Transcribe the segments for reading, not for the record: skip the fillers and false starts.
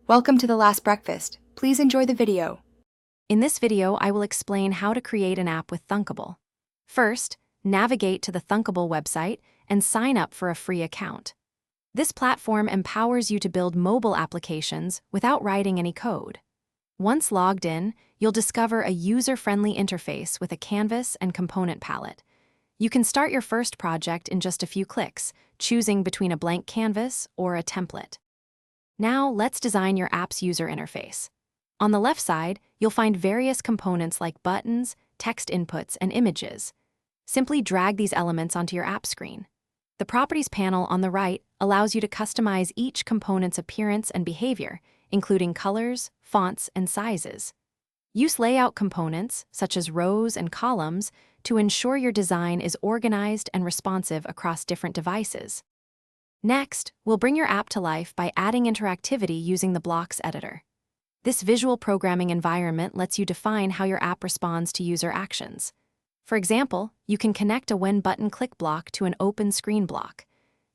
Welcome to The Last Breakfast. Please enjoy the video. In this video, I will explain how to create an app with Thunkable. First, navigate to the Thunkable website and sign up for a free account. This platform empowers you to build mobile applications without writing any code. Once logged in, you'll discover a user-friendly interface with a canvas and component palette. You can start your first project in just a few clicks, choosing between a blank canvas or a template. Now, let's design your app's user interface. On the left side, you'll find various components like buttons, text inputs, and images. Simply drag these elements onto your app screen. The Properties panel on the right allows you to customize each component's appearance and behavior, including colors, fonts, and sizes. Use layout components, such as rows and columns, to ensure your design is organized and responsive across different devices. Next, we'll bring your app to life by adding interactivity using the Blocks editor. This visual programming environment lets you define how your app responds to user actions. For example, you can connect a When button click block to an open screen block.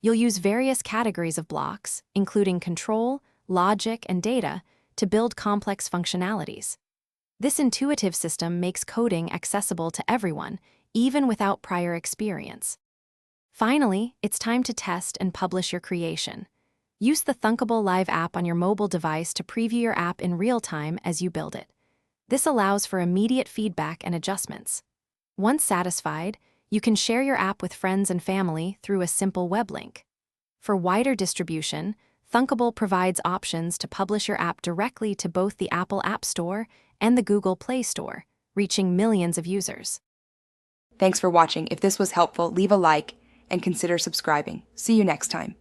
You'll use various categories of blocks, including control, logic, and data, to build complex functionalities. This intuitive system makes coding accessible to everyone, even without prior experience. Finally, it's time to test and publish your creation. Use the Thunkable Live app on your mobile device to preview your app in real time as you build it. This allows for immediate feedback and adjustments. Once satisfied, you can share your app with friends and family through a simple web link. For wider distribution, Thunkable provides options to publish your app directly to both the Apple App Store and the Google Play Store, reaching millions of users. Thanks for watching. If this was helpful, leave a like and consider subscribing. See you next time.